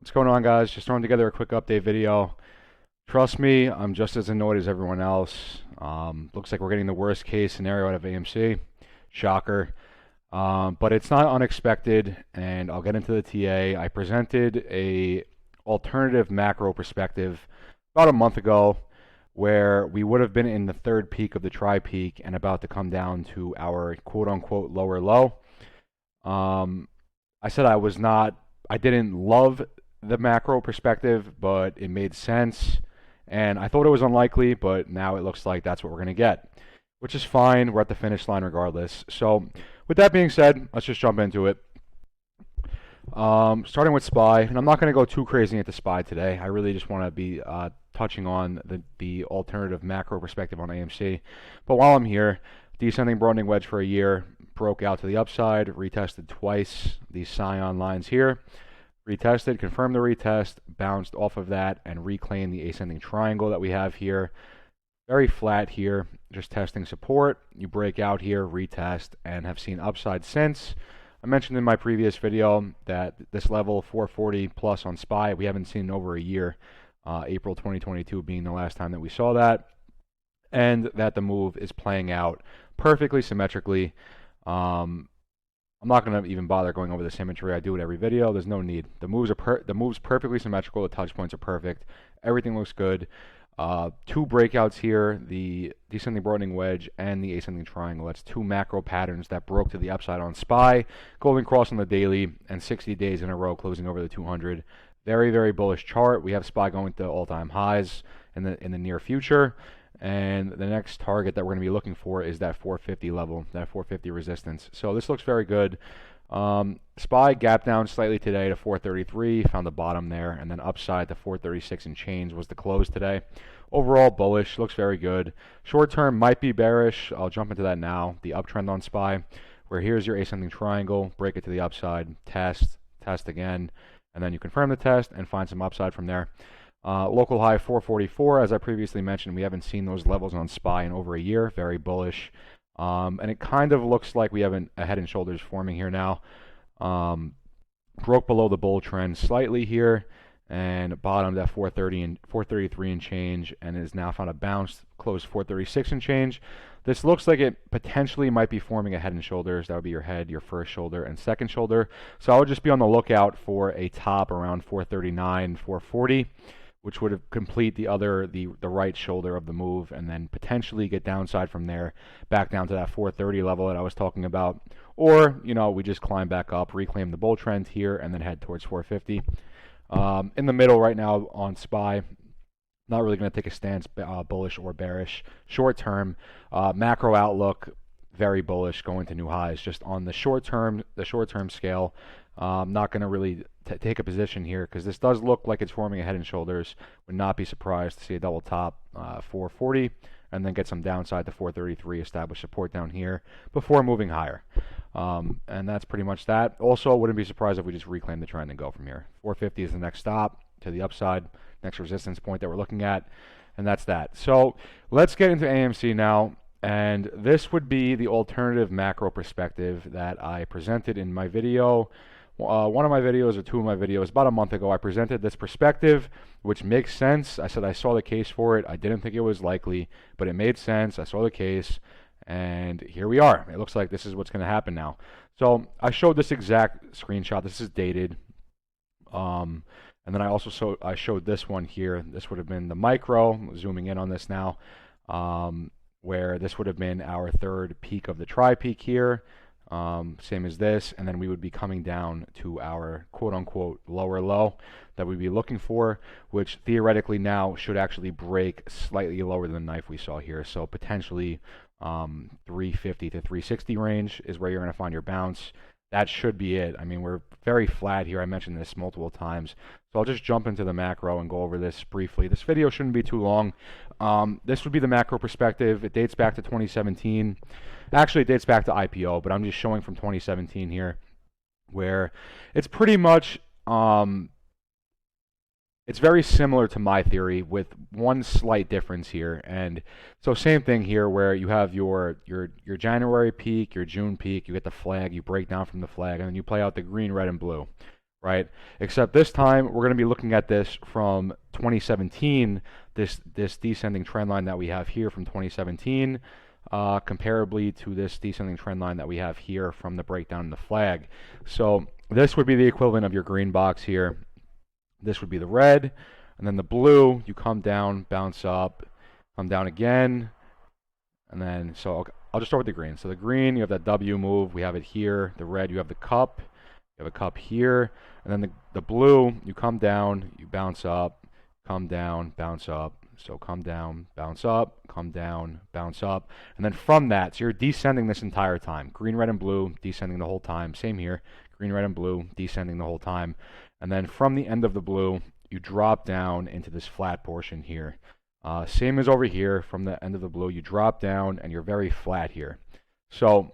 What's going on, guys? Just throwing together a quick update video. Trust me, I'm just as annoyed as everyone else. Looks like we're getting the worst case scenario out of AMC. Shocker. But it's not unexpected, and I'll get into the TA. I presented a alternative macro perspective about a month ago where we would have been in the third peak of the tri-peak and about to come down to our quote-unquote lower low. I said I didn't love the macro perspective, but it made sense. And I thought it was unlikely, but now it looks like that's what we're going to get, which is fine. We're at the finish line regardless. So with that being said, let's just jump into it. Starting with SPY, and I'm not going to go too crazy into SPY today. I really just want to be touching on the alternative macro perspective on AMC. But while I'm here, descending broadening wedge for a year, broke out to the upside, retested twice these Scion lines here. Retested, confirmed the retest, bounced off of that, and reclaimed the ascending triangle that we have here. Very flat here, just testing support. You break out here, retest, and have seen upside since. I mentioned in my previous video that this level 440 plus on SPY, we haven't seen in over a year, April 2022 being the last time that we saw that, and that the move is playing out perfectly symmetrically. I'm not going to even bother going over the symmetry. I do it every video. There's no need. The moves perfectly symmetrical. The touch points are perfect. Everything looks good. Two breakouts here, the descending broadening wedge and the ascending triangle. That's two macro patterns that broke to the upside on SPY. Golden cross on the daily, and 60 days in a row closing over the 200. Very, very bullish chart. We have SPY going to all-time highs in the near future. And the next target that we're going to be looking for is that 450 level, that 450 resistance. So this looks very good. SPY gapped down slightly today to 433, found the bottom there, and then upside to 436 and change was the close today. Overall bullish, looks very good. Short term might be bearish. I'll jump into that now. The uptrend on SPY, where here's your ascending triangle, break it to the upside, test again, and then you confirm the test and find some upside from there. Local high 444, as I previously mentioned, we haven't seen those levels on SPY in over a year. Very bullish. And it kind of looks like we have a head and shoulders forming here now. Broke below the bull trend slightly here and bottomed at 430 and 433 and change, and is now found a bounce, closed 436 and change. This looks like it potentially might be forming a head and shoulders. That would be your head, your first shoulder, and second shoulder. So I would just be on the lookout for a top around 439, 440. Which would have complete the right shoulder of the move, and then potentially get downside from there back down to that 430 level that I was talking about. Or, we just climb back up, reclaim the bull trend here, and then head towards 450. In the middle right now on SPY, not really going to take a stance, bullish or bearish. Short term, macro outlook, very bullish, going to new highs. Just on the short term scale, not going to really take a position here because this does look like it's forming a head and shoulders. Would not be surprised to see a double top 440 and then get some downside to 433, establish support down here before moving higher. And that's pretty much that. Also, wouldn't be surprised if we just reclaim the trend and go from here. 450 is the next stop to the upside, next resistance point that we're looking at, and that's that. So let's get into AMC now. And this would be the alternative macro perspective that I presented in my video. One of my videos or two of my videos about a month ago, I presented this perspective, which makes sense. I said I saw the case for it. I didn't think it was likely, but it made sense. I saw the case, and here we are. It looks like this is what's going to happen now. So I showed this exact screenshot. This is dated. And then I showed this one here. This would have been the micro. I'm zooming in on this now, where this would have been our third peak of the tri-peak here. Same as this, and then we would be coming down to our quote-unquote lower low that we'd be looking for, which theoretically now should actually break slightly lower than the knife we saw here. So potentially 350 to 360 range is where you're going to find your bounce. That should be it. I mean, we're very flat here. I mentioned this multiple times. So I'll just jump into the macro and go over this briefly. This video shouldn't be too long. This would be the macro perspective. It dates back to 2017. Actually, it dates back to IPO, but I'm just showing from 2017 here, where it's pretty much, it's very similar to my theory with one slight difference here. And so same thing here, where you have your January peak, your June peak, you get the flag, you break down from the flag, and then you play out the green, red, and blue. right? Except this time we're going to be looking at this from 2017, this descending trend line that we have here from 2017, comparably to this descending trend line that we have here from the breakdown in the flag. So this would be the equivalent of your green box here. This would be the red, and then the blue, you come down, bounce up, come down again, and then, so I'll just start with the green. So the green, you have that W move, we have it here. The red, you have the cup, you have a cup here. And then the blue, you come down, you bounce up, come down, bounce up. So come down, bounce up, come down, bounce up. And then from that, so you're descending this entire time. Green, red, and blue, descending the whole time. Same here. Green, red, and blue, descending the whole time. And then from the end of the blue, you drop down into this flat portion here. Same as over here, from the end of the blue, you drop down and you're very flat here. So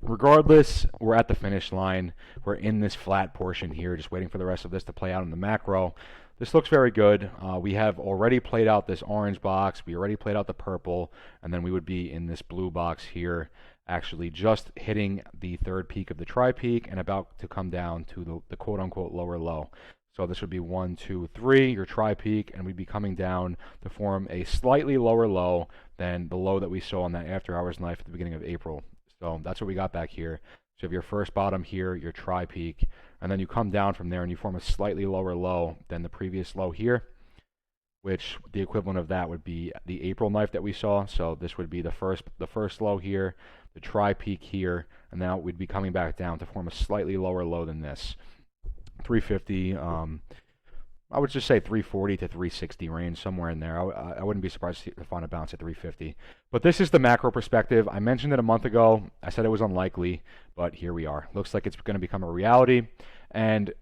regardless, we're at the finish line. We're in this flat portion here, just waiting for the rest of this to play out in the macro. This looks very good. We have already played out this orange box. We already played out the purple, and then we would be in this blue box here, actually just hitting the third peak of the tri-peak and about to come down to the quote-unquote lower low. So this would be 1, 2, 3, your tri-peak, and we'd be coming down to form a slightly lower low than the low that we saw on that after-hours knife at the beginning of April. So that's what we got back here. So you have your first bottom here, your tri-peak, and then you come down from there and you form a slightly lower low than the previous low here, which the equivalent of that would be the April knife that we saw. So this would be the first low here, the tri-peak here, and now we'd be coming back down to form a slightly lower low than this. 350, I would just say 340 to 360 range, somewhere in there. I wouldn't be surprised to find a bounce at 350. But this is the macro perspective. I mentioned it a month ago. I said it was unlikely, but here we are. Looks like it's going to become a reality. And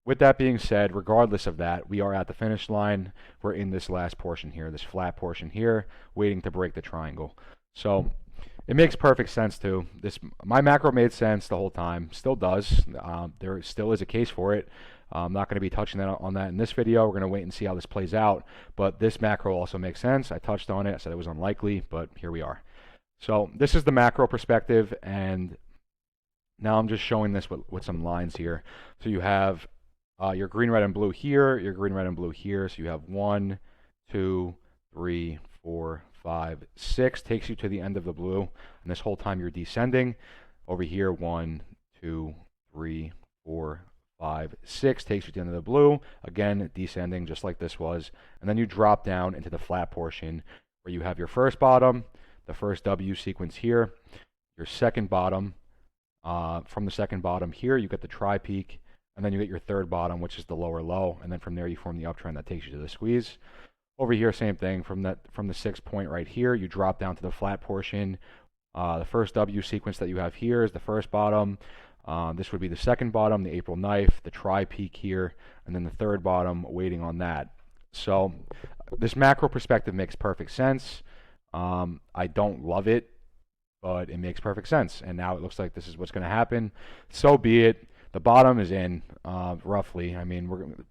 with that being said, regardless of that, we are at the finish line. We're in this last portion here, this flat portion here, waiting to break the triangle. So it makes perfect sense too. My macro made sense the whole time. Still does. There still is a case for it. I'm not going to be touching on that in this video. We're going to wait and see how this plays out. But this macro also makes sense. I touched on it. I said it was unlikely, but here we are. So this is the macro perspective, and now I'm just showing this with some lines here. So you have your green, red, and blue here, your green, red, and blue here. So you have 1, 2, 3, 4, 5, 6 takes you to the end of the blue, and this whole time you're descending. Over here, 1, 2, 3, 4, 5, 6 takes you to the end of the blue, again descending just like this was, and then you drop down into the flat portion where you have your first bottom, the first W sequence here, your second bottom. From the second bottom here, you get the tri-peak, and then you get your third bottom, which is the lower low, and then from there you form the uptrend that takes you to the squeeze. Over here, same thing. From the 6 point right here, you drop down to the flat portion. The first W sequence that you have here is the first bottom. This would be the second bottom, the April knife, the tri-peak here, and then the third bottom waiting on that. So this macro perspective makes perfect sense. I don't love it, but it makes perfect sense. And now it looks like this is what's going to happen. So be it. The bottom is in, roughly. I mean, we're going to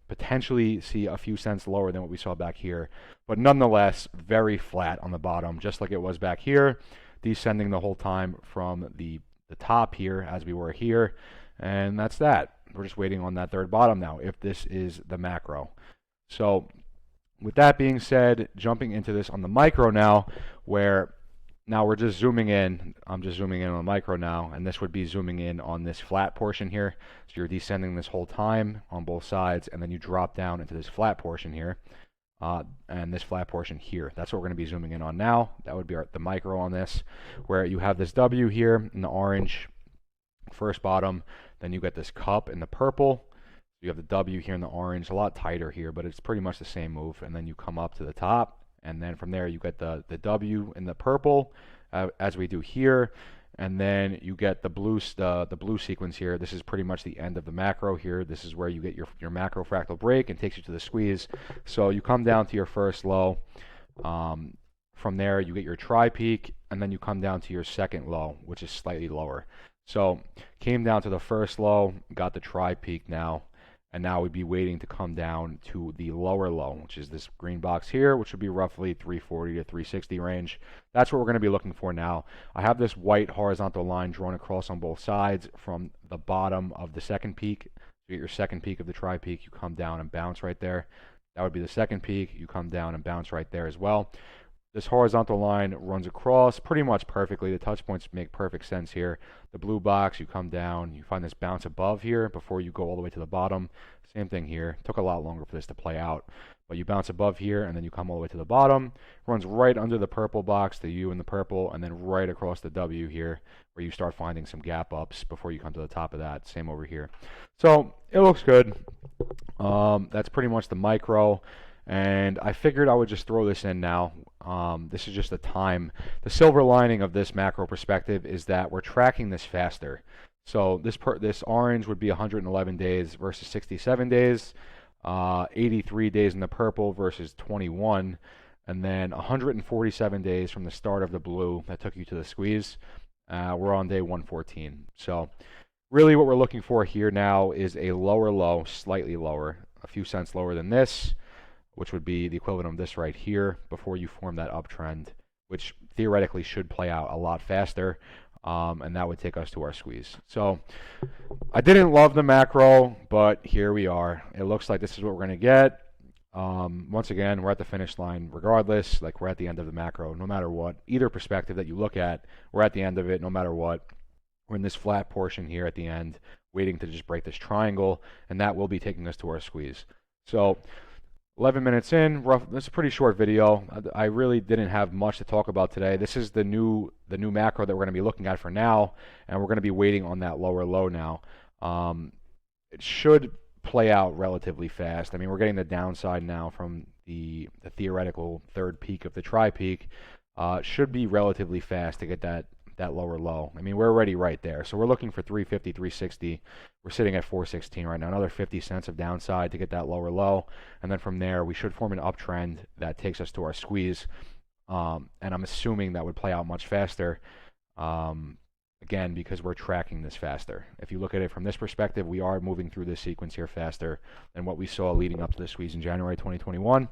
potentially see a few cents lower than what we saw back here, but nonetheless very flat on the bottom, just like it was back here, descending the whole time from the top here as we were here. And that's that. We're just waiting on that third bottom now, if this is the macro. So with that being said, jumping into this on the micro now, where now we're just zooming in. I'm just zooming in on the micro now, and this would be zooming in on this flat portion here. So you're descending this whole time on both sides, and then you drop down into this flat portion here, and this flat portion here. That's what we're going to be zooming in on now. That would be the micro on this, where you have this W here in the orange, first bottom, then you get this cup in the purple. You have the W here in the orange, a lot tighter here, but it's pretty much the same move, and then you come up to the top. And then from there, you get the W in the purple, as we do here. And then you get the blue sequence here. This is pretty much the end of the macro here. This is where you get your macro fractal break and takes you to the squeeze. So you come down to your first low. From there, you get your tri-peak, and then you come down to your second low, which is slightly lower. So came down to the first low, got the tri-peak now. And now we'd be waiting to come down to the lower low, which is this green box here, which would be roughly 340 to 360 range. That's what we're going to be looking for now. I have this white horizontal line drawn across on both sides from the bottom of the second peak you get your second peak of the tri-peak, you come down and bounce right there. That would be the second peak. You come down and bounce right there as well. This horizontal line runs across pretty much perfectly. The touch points make perfect sense here. The blue box, you come down, you find this bounce above here before you go all the way to the bottom. Same thing here. Took a lot longer for this to play out. But you bounce above here, and then you come all the way to the bottom. Runs right under the purple box, the U and the purple, and then right across the W here, where you start finding some gap ups before you come to the top of that. Same over here. So it looks good. That's pretty much the micro. And I figured I would just throw this in now. This is just the time. The silver lining of this macro perspective is that we're tracking this faster. So this orange would be 111 days versus 67 days, 83 days in the purple versus 21, and then 147 days from the start of the blue that took you to the squeeze. We're on day 114. So really what we're looking for here now is a lower low, slightly lower, a few cents lower than this, which would be the equivalent of this right here before you form that uptrend, which theoretically should play out a lot faster, and that would take us to our squeeze. So I didn't love the macro, but here we are. It looks like this is what we're going to get. Once again, we're at the finish line regardless. Like, we're at the end of the macro no matter what. Either perspective that you look at, we're at the end of it no matter what. We're in this flat portion here at the end, waiting to just break this triangle, and that will be taking us to our squeeze. So 11 minutes in, this is a pretty short video. I really didn't have much to talk about today. This is the new macro that we're going to be looking at for now, and we're going to be waiting on that lower low now. It should play out relatively fast. I mean, we're getting the downside now from the theoretical third peak of the tri-peak. Should be relatively fast to get that lower low. I mean, we're already right there. So we're looking for 350, 360. We're sitting at 416 right now. Another 50 cents of downside to get that lower low. And then from there, we should form an uptrend that takes us to our squeeze. And I'm assuming that would play out much faster. Again, because we're tracking this faster. If you look at it from this perspective, we are moving through this sequence here faster than what we saw leading up to the squeeze in January 2021.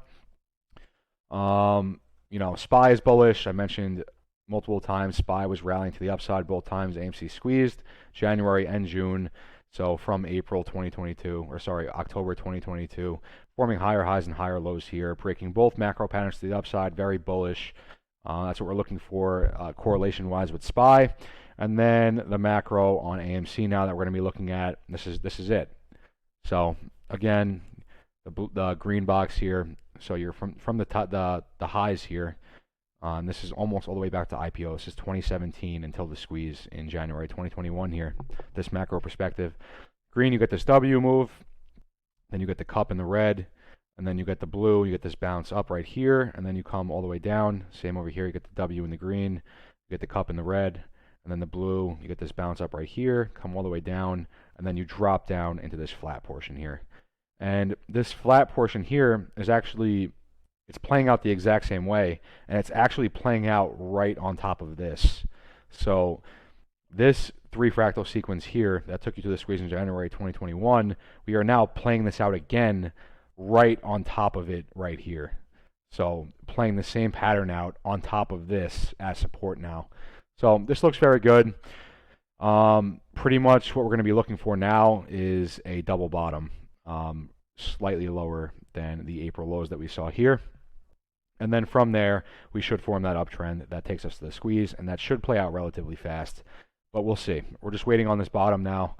You know, SPY is bullish. I mentioned multiple times SPY was rallying to the upside both times. AMC squeezed January and June. So from April 2022, or sorry, October 2022, forming higher highs and higher lows here, breaking both macro patterns to the upside, very bullish. That's what we're looking for correlation-wise with SPY. And then the macro on AMC now that we're going to be looking at, this is it. So again, the green box here. So you're from the highs here. This is almost all the way back to IPO. This is 2017 until the squeeze in January 2021 here. This macro perspective. Green, you get this W move. Then you get the cup in the red. And then you get the blue. You get this bounce up right here. And then you come all the way down. Same over here. You get the W in the green. You get the cup in the red. And then the blue. You get this bounce up right here. Come all the way down. And then you drop down into this flat portion here. And this flat portion here is actually... it's playing out the exact same way, and it's actually playing out right on top of this. So this three fractal sequence here that took you to the squeeze in January 2021, we are now playing this out again right on top of it right here. So playing the same pattern out on top of this as support now. So this looks very good. Pretty much what we're going to be looking for now is a double bottom, slightly lower than the April lows that we saw here. And then from there, we should form that uptrend that takes us to the squeeze, and that should play out relatively fast. But we'll see. We're just waiting on this bottom now,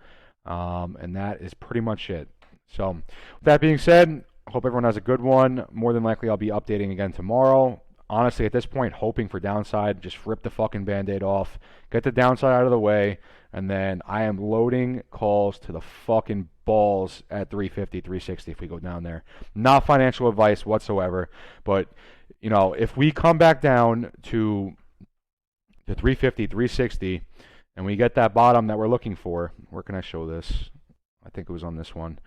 and that is pretty much it. So with that being said, I hope everyone has a good one. More than likely, I'll be updating again tomorrow. Honestly, at this point, hoping for downside. Just rip the fucking Band-Aid off, get the downside out of the way, and then I am loading calls to the fucking balls at 350, 360 if we go down there. Not financial advice whatsoever, but you know, if we come back down to the 350, 360, and we get that bottom that we're looking for, where can I show this? I think it was on this one.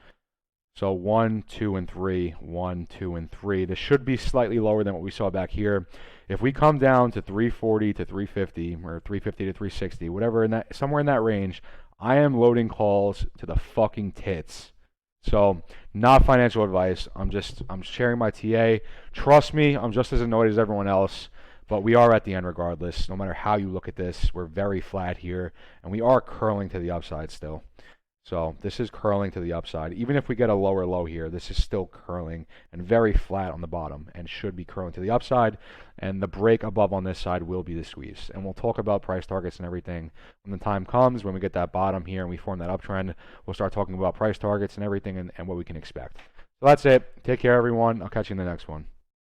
So 1, 2, and 3, 1, 2, and 3. This should be slightly lower than what we saw back here. If we come down to 340 to 350, or 350 to 360, whatever in that, somewhere in that range, I am loading calls to the fucking tits. So, not financial advice. I'm sharing my TA. Trust me, I'm just as annoyed as everyone else, but we are at the end regardless. No matter how you look at this, we're very flat here, and we are curling to the upside still. So this is curling to the upside. Even if we get a lower low here, this is still curling and very flat on the bottom and should be curling to the upside. And the break above on this side will be the squeeze. And we'll talk about price targets and everything when the time comes. When we get that bottom here and we form that uptrend, we'll start talking about price targets and everything and what we can expect. So that's it. Take care, everyone. I'll catch you in the next one.